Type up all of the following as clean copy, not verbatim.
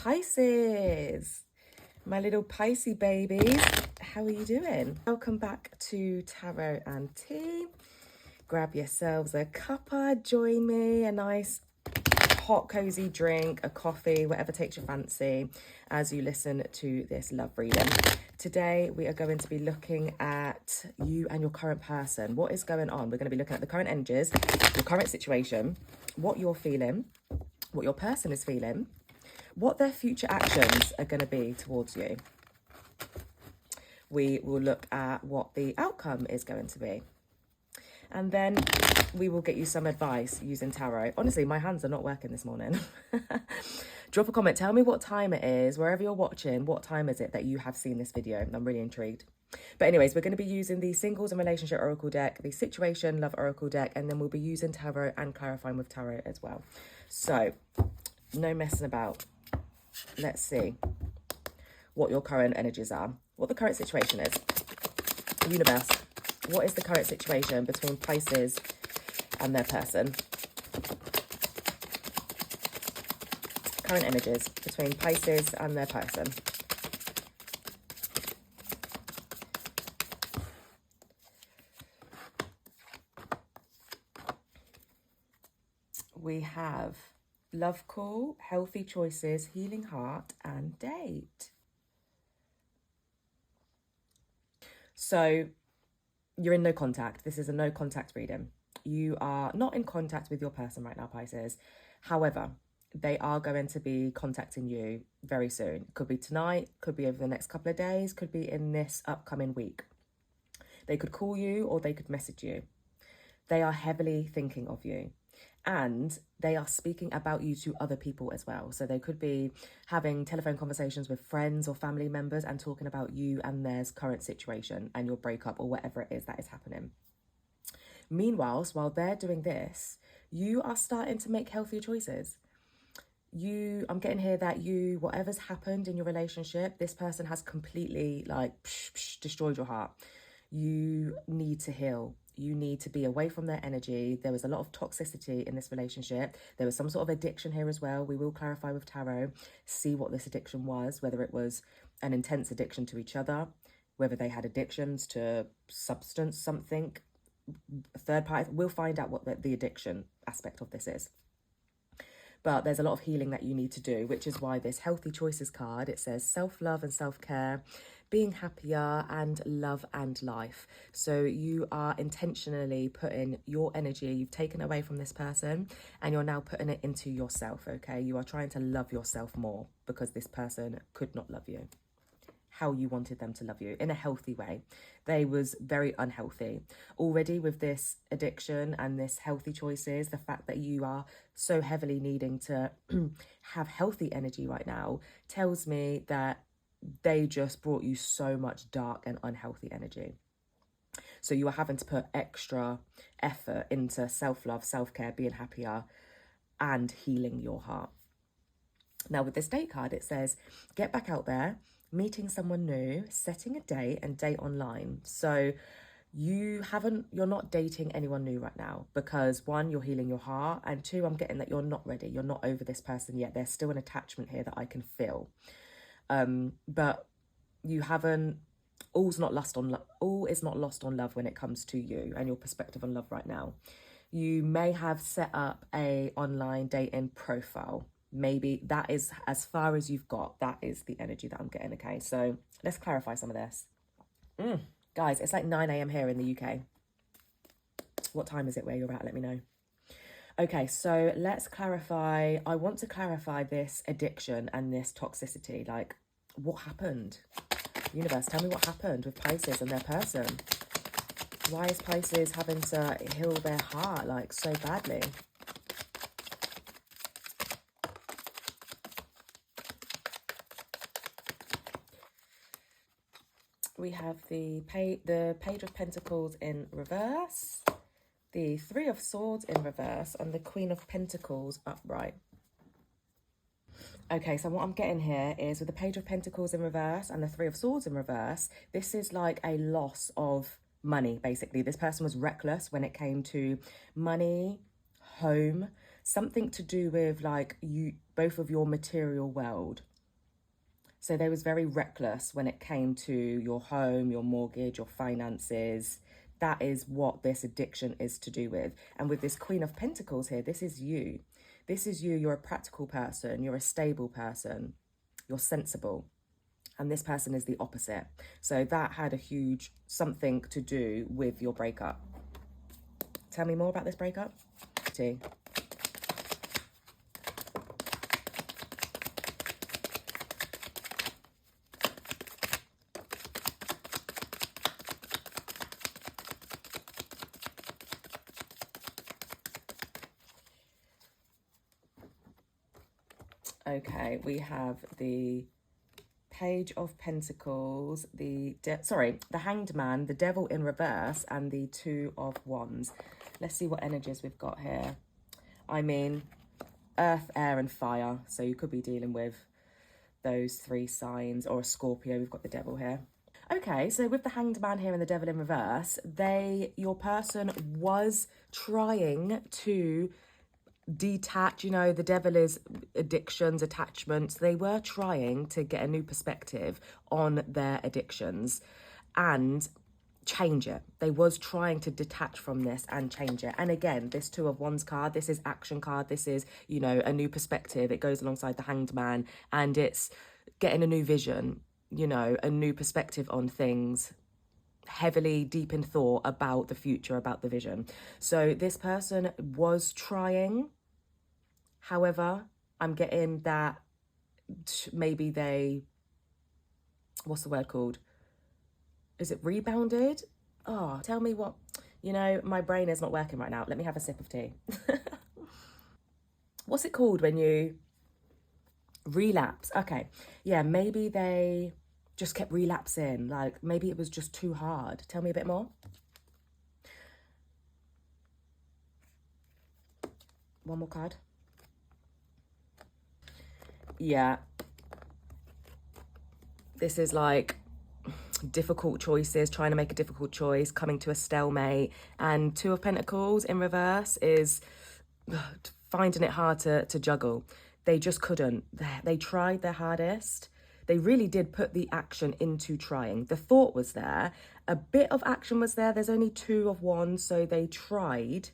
Pisces, my little Pisces babies, how are you doing? Welcome back to Tarot and Tea. Grab yourselves a cuppa, join me, a nice hot cozy drink, a coffee, whatever takes your fancy as you listen to this love reading. Today we are going to be looking at you and your current person. What is going on? We're going to be looking at the current energies, your current situation, what you're feeling, what your person is feeling, what their future actions are going to be towards you. We will look at what the outcome is going to be. And then we will get you some advice using tarot. Honestly, my hands are not working this morning. Drop a comment. Tell me what time it is. Wherever you're watching, what time is it that you have seen this video? I'm really intrigued. But anyways, we're going to be using the Singles and Relationship Oracle deck, the Situation Love Oracle deck, and then we'll be using tarot and clarifying with tarot as well. So, no messing about. Let's see what your current energies are, what the current situation is. Universe, what is the current situation between Pisces and their person? Current energies between Pisces and their person. We have love call, healthy choices, healing heart, and date. So you're in no contact. This is a no contact reading. You are not in contact with your person right now, Pisces. However, they are going to be contacting you very soon. Could be tonight, could be over the next couple of days, could be in this upcoming week. They could call you or they could message you. They are heavily thinking of you. And they are speaking about you to other people as well. So they could be having telephone conversations with friends or family members and talking about you and their current situation and your breakup or whatever it is that is happening. Meanwhile, while they're doing this, you are starting to make healthier choices. I'm getting here that whatever's happened in your relationship, this person has completely destroyed your heart. You need to heal. You need to be away from their energy. There was a lot of toxicity in this relationship. There was some sort of addiction here as well. We will clarify with tarot, see what this addiction was, whether it was an intense addiction to each other, whether they had addictions to substance, something, third party. We'll find out what the addiction aspect of this is. But there's a lot of healing that you need to do, which is why this Healthy Choices card, it says self-love and self-care, being happier, and love and life. So you are intentionally putting your energy you've taken away from this person and you're now putting it into yourself, okay? You are trying to love yourself more because this person could not love you how you wanted them to love you in a healthy way. They was very unhealthy already with this addiction and this healthy choices. The fact that you are so heavily needing to have healthy energy right now tells me that they just brought you so much dark and unhealthy energy. So you are having to put extra effort into self-love, self-care, being happier, and healing your heart. Now with this date card, it says, get back out there, meeting someone new, setting a date, and date online. So you're not dating anyone new right now because one, you're healing your heart, and two, I'm getting that you're not ready. You're not over this person yet. There's still an attachment here that I can feel. But you haven't, all is not lost on love when it comes to you and your perspective on love right now. You may have set up a online dating profile. Maybe that is as far as you've got. That is the energy that I'm getting, okay? So let's clarify some of this. Guys, it's like 9 a.m. here in the UK. What time is it where you're at? Let me know. Okay, so let's clarify. I want to clarify this addiction and this toxicity. Like, what happened? Universe, tell me what happened with Pisces and their person. Why is Pisces having to heal their heart like so badly? We have the Page of Pentacles in reverse, the Three of Swords in reverse, and the Queen of Pentacles upright. Okay, so what I'm getting here is with the Page of Pentacles in reverse and the Three of Swords in reverse, this is like a loss of money, basically. This person was reckless when it came to money, home, something to do with like both of your material world. So they was very reckless when it came to your home, your mortgage, your finances. That is what this addiction is to do with. And with this Queen of Pentacles here, this is you. This is you. You're a practical person. You're a stable person. You're sensible. And this person is the opposite. So that had a huge something to do with your breakup. Tell me more about this breakup. T. Okay, we have the Page of Pentacles, the Hanged Man, the Devil in reverse, and the Two of Wands. Let's see what energies we've got here. I mean, earth, air, and fire. So you could be dealing with those three signs, or a Scorpio. We've got the Devil here. Okay, so with the Hanged Man here and the Devil in reverse, your person was trying to detach. You know, the devil is addictions, attachments. They were trying to get a new perspective on their addictions and change it. They was trying to detach from this and change it. And again, this Two of Wands card, this is action card. This is, you know, a new perspective. It goes alongside the Hanged Man, and it's getting a new vision, you know, a new perspective on things, heavily deep in thought about the future, about the vision. So this person was trying. However, I'm getting that maybe they, what's the word called? Is it rebounded? Oh, tell me what, you know, my brain is not working right now. Let me have a sip of tea. What's it called when you relapse? Okay. Yeah, maybe they just kept relapsing. Like maybe it was just too hard. Tell me a bit more. One more card. Yeah. This is like difficult choices, trying to make a difficult choice, coming to a stalemate. And Two of Pentacles in reverse is finding it hard to juggle. They just couldn't. They tried their hardest. They really did put the action into trying. The thought was there. A bit of action was there. There's only Two of Wands, so they tried,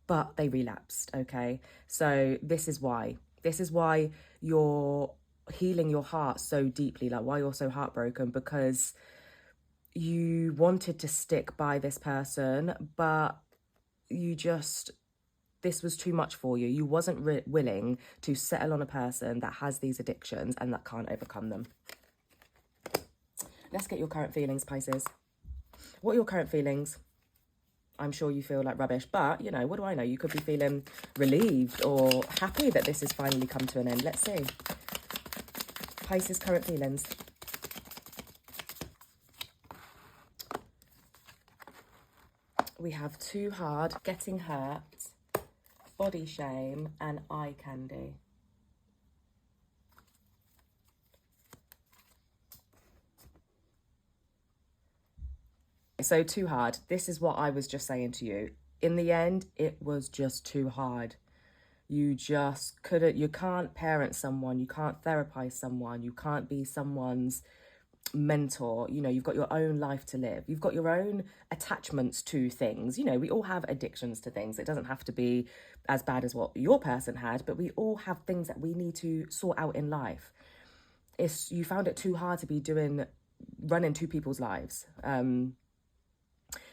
but they relapsed, okay? So this is why. This is why you're healing your heart so deeply, like why you're so heartbroken, because you wanted to stick by this person, but this was too much for you. You wasn't willing to settle on a person that has these addictions and that can't overcome them. Let's get your current feelings, Pisces. What are your current feelings? I'm sure you feel like rubbish, but, you know, what do I know? You could be feeling relieved or happy that this has finally come to an end. Let's see. Pisces, current feelings. We have Too Hard, Getting Hurt, Body Shame, and Eye Candy. So Too Hard. This is what I was just saying to you. In the end, it was just too hard. You just couldn't, you can't parent someone, you can't therapize someone, you can't be someone's mentor. You know, you've got your own life to live. You've got your own attachments to things. You know, we all have addictions to things. It doesn't have to be as bad as what your person had, but we all have things that we need to sort out in life. You found it too hard to be running two people's lives.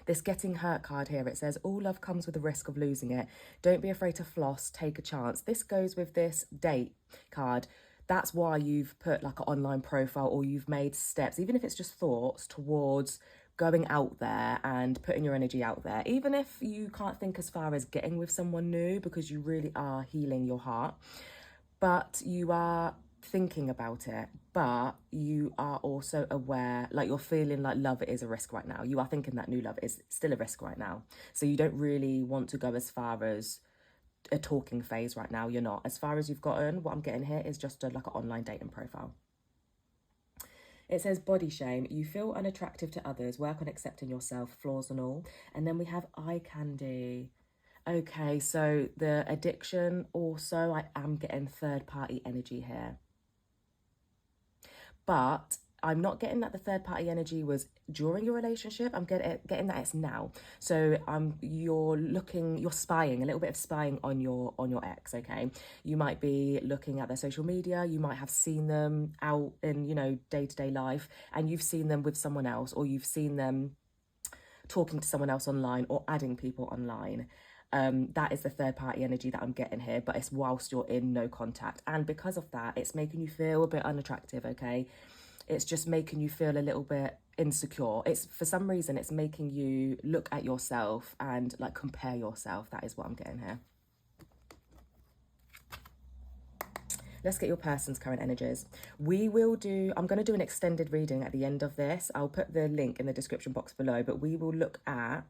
This Getting Hurt card here, it says, all love comes with the risk of losing it. Don't be afraid to floss, take a chance. This goes with this date card. That's why you've put like an online profile, or you've made steps, even if it's just thoughts, towards going out there and putting your energy out there. Even if you can't think as far as getting with someone new, because you really are healing your heart, but you are thinking about it, but you are also aware, like you're feeling like love is a risk right now. You are thinking that new love is still a risk right now. So you don't really want to go as far as a talking phase right now. You're not. As far as you've gotten, what I'm getting here is just like an online dating profile. It says body shame. You feel unattractive to others. Work on accepting yourself, flaws and all. And then we have eye candy. Okay, so the addiction also, I am getting third party energy here. but I'm not getting that the third party energy was during your relationship. I'm getting that it's now. So you're spying, a little bit of spying on your ex, okay? You might be looking at their social media, you might have seen them out in, day-to-day life, and you've seen them with someone else, or you've seen them talking to someone else online or adding people online. That is the third party energy that I'm getting here, but it's whilst you're in no contact. And because of that, it's making you feel a bit unattractive, okay? It's just making you feel a little bit insecure. It's, for some reason, it's making you look at yourself and like compare yourself. That is what I'm getting here. Let's get your person's current energies. I'm going to do an extended reading at the end of this. I'll put the link in the description box below, but we will look at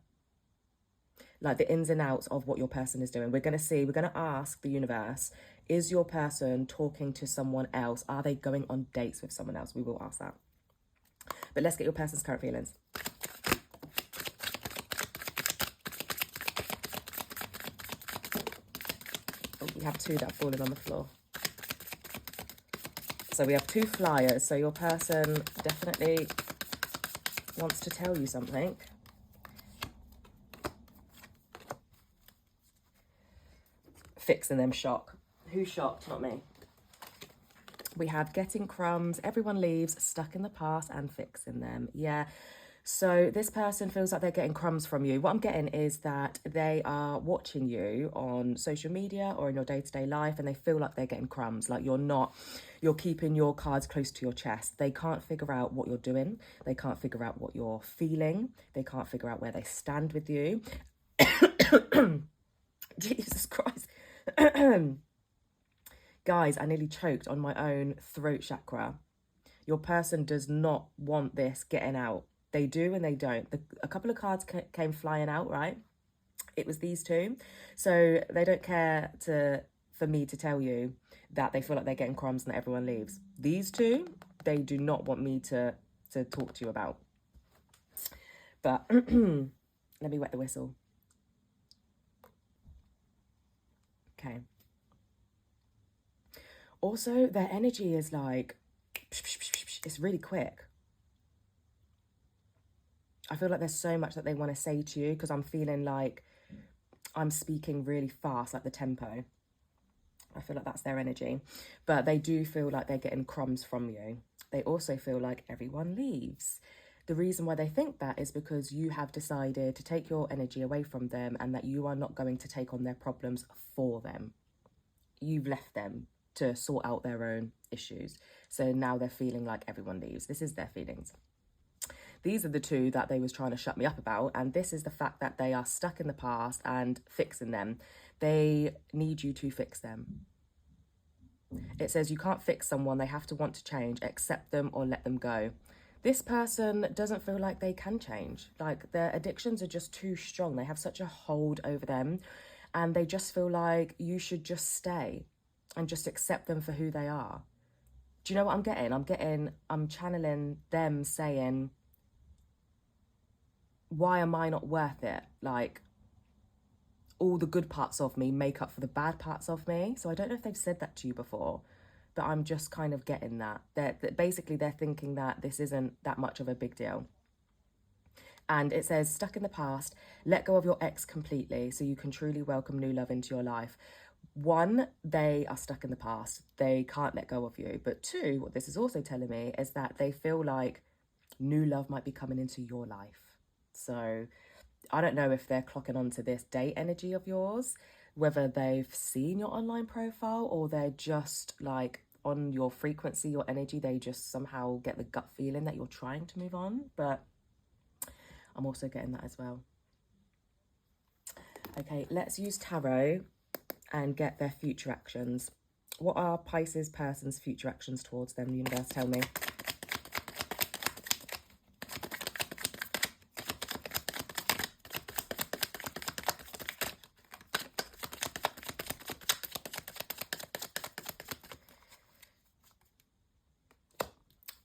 like the ins and outs of what your person is doing. We're going to ask the universe, is your person talking to someone else? Are they going on dates with someone else? We will ask that. But let's get your person's current feelings. Oh, we have 2 that have fallen on the floor. So we have 2 flyers. So your person definitely wants to tell you something. Fixing them, shock. Who's shocked? Not me. We have getting crumbs, everyone leaves, stuck in the past, and fixing them. Yeah. So this person feels like they're getting crumbs from you. What I'm getting is that they are watching you on social media or in your day-to-day life, and they feel like they're getting crumbs. Like you're keeping your cards close to your chest. They can't figure out what you're doing. They can't figure out what you're feeling. They can't figure out where they stand with you. Jesus Christ. Guys, I nearly choked on my own throat chakra. Your person does not want this getting out. They do and they don't. A couple of cards came flying out, right? It was these 2. So they don't care for me to tell you that they feel like they're getting crumbs and that everyone leaves. These 2, they do not want me to talk to you about. But let me wet the whistle. Okay. Also, their energy is like, it's really quick. I feel like there's so much that they want to say to you, because I'm feeling like I'm speaking really fast, like the tempo. I feel like that's their energy. But they do feel like they're getting crumbs from you. They also feel like everyone leaves. The reason why they think that is because you have decided to take your energy away from them, and that you are not going to take on their problems for them. You've left them to sort out their own issues. So now they're feeling like everyone leaves. This is their feelings. These are the 2 that they was trying to shut me up about. And this is the fact that they are stuck in the past and fixing them. They need you to fix them. It says you can't fix someone. They have to want to change. Accept them or let them go. This person doesn't feel like they can change. Like their addictions are just too strong. They have such a hold over them. And they just feel like you should just stay and just accept them for who they are. Do you know what I'm getting? I'm channeling them saying, why am I not worth it? Like, all the good parts of me make up for the bad parts of me. So I don't know if they've said that to you before, but I'm just kind of getting that. Basically, they're thinking that this isn't that much of a big deal. And it says, stuck in the past, let go of your ex completely so you can truly welcome new love into your life. 1, they are stuck in the past. They can't let go of you. But 2, what this is also telling me is that they feel like new love might be coming into your life. So I don't know if they're clocking onto this date energy of yours, whether they've seen your online profile or they're just like on your frequency, your energy. They just somehow get the gut feeling that you're trying to move on. But I'm also getting that as well. Okay, let's use tarot and get their future actions. What are Pisces person's future actions towards them? Universe, tell me.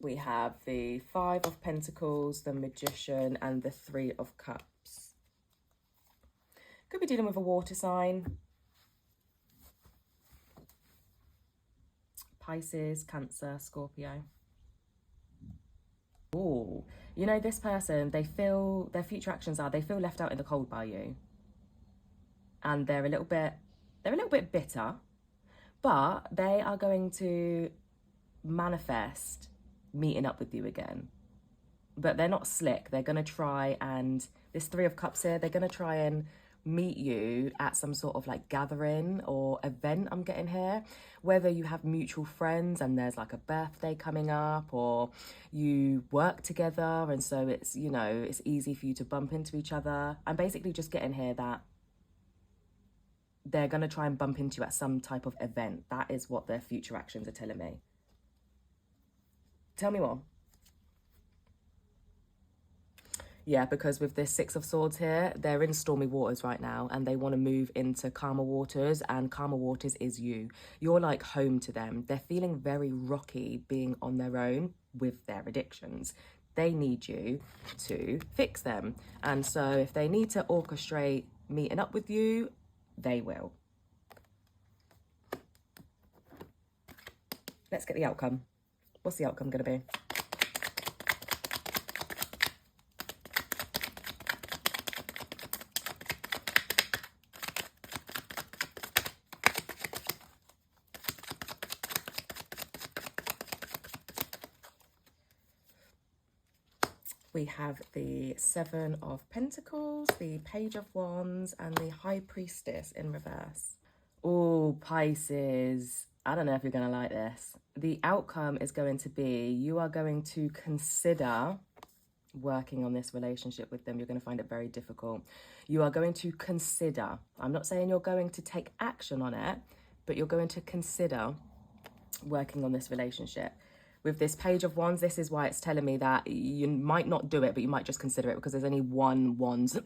We have the 5 of Pentacles, the Magician, and the 3 of Cups. Could be dealing with a water sign. Pisces, Cancer, Scorpio. Oh, you know, this person, they feel, their future actions are, they feel left out in the cold by you. And they're a little bit bitter, but they are going to manifest meeting up with you again. But they're not slick. They're going to try and, this Three of Cups here, they're going to try and meet you at some sort of like gathering or event, I'm getting here. Whether you have mutual friends and there's like a birthday coming up, or you work together and so it's, you know, it's easy for you to bump into each other. I'm basically just getting here that they're going to try and bump into you at some type of event. That is what their future actions are telling me. Tell me more. Yeah, because with this Six of Swords here, they're in stormy waters right now and they want to move into calmer waters, and calmer waters is you. You're like home to them. They're feeling very rocky being on their own with their addictions. They need you to fix them. And so if they need to orchestrate meeting up with you, they will. Let's get the outcome. What's the outcome going to be? We have the Seven of Pentacles, the Page of Wands, and the High Priestess in reverse. Oh, Pisces. I don't know if you're going to like this. The outcome is going to be you are going to consider working on this relationship with them. You're going to find it very difficult. You are going to consider. I'm not saying you're going to take action on it, but you're going to consider working on this relationship. With this Page of Wands, this is why it's telling me that you might not do it, but you might just consider it, because there's only one Wands.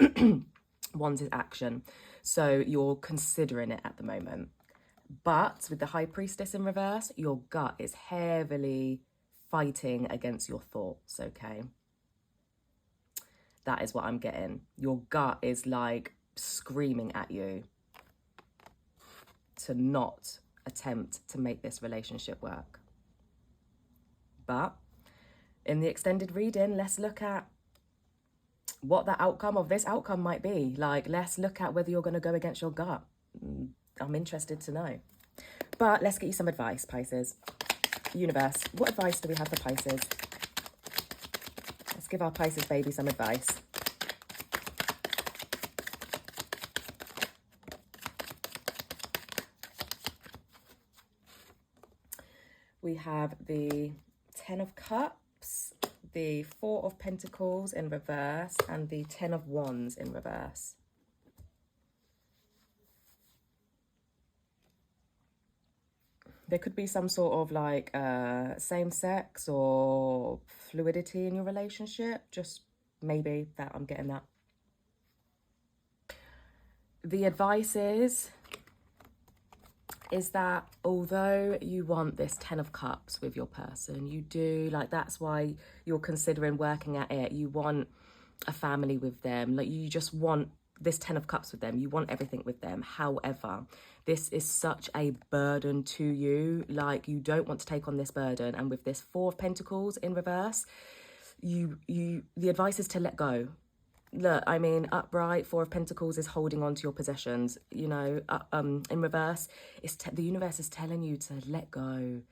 Wands is action. So you're considering it at the moment. But with the High Priestess in reverse, your gut is heavily fighting against your thoughts, okay? That is what I'm getting. Your gut is like screaming at you to not attempt to make this relationship work. But in the extended reading, let's look at what the outcome of this outcome might be. Like, let's look at whether you're going to go against your gut. I'm interested to know. But let's get you some advice, Pisces. Universe, what advice do we have for Pisces? Let's give our Pisces baby some advice. We have the Ten of Cups, the Four of Pentacles in reverse, and the Ten of Wands in reverse. There could be some sort of like same sex or fluidity in your relationship. Just maybe that, I'm getting that. The advice is that although you want this Ten of Cups with your person, you do, like, that's why you're considering working at it. You want a family with them. Like, you just want this Ten of Cups with them. You want everything with them. However, this is such a burden to you. Like, you don't want to take on this burden. And with this Four of Pentacles in reverse, the advice is to let go. Look, I mean, upright, Four of Pentacles is holding on to your possessions. You know, in reverse, the universe is telling you to let go.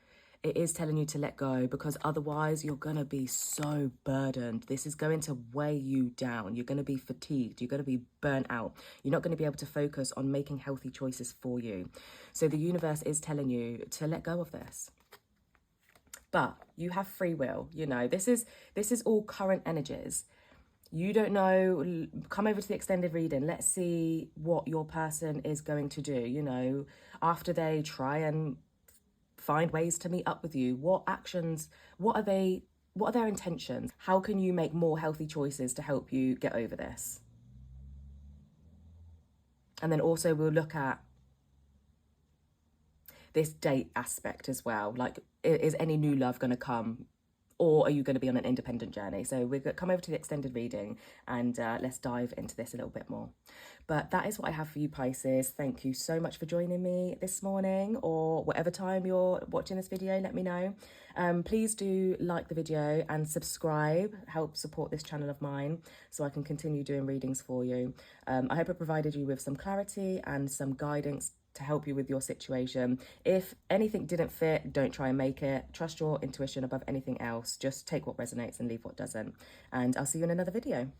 It is telling you to let go, because otherwise you're going to be so burdened. This is going to weigh you down. You're going to be fatigued. You're going to be burnt out. You're not going to be able to focus on making healthy choices for you. So the universe is telling you to let go of this. But you have free will. You know, this is all current energies. You don't know, come over to the extended reading. Let's see what your person is going to do, you know, after they try and find ways to meet up with you. What actions, what are their intentions? How can you make more healthy choices to help you get over this? And then also we'll look at this date aspect as well. Like, is any new love going to come? or are you going to be on an independent journey? So we're going to come over to the extended reading and let's dive into this a little bit more. But that is what I have for you, Pisces. Thank you so much for joining me this morning, or whatever time you're watching this video, let me know. Please do like the video and subscribe, help support this channel of mine so I can continue doing readings for you. I hope I provided you with some clarity and some guidance to help you with your situation. If anything didn't fit, don't try and make it. Trust your intuition above anything else. Just take what resonates and leave what doesn't. And I'll see you in another video.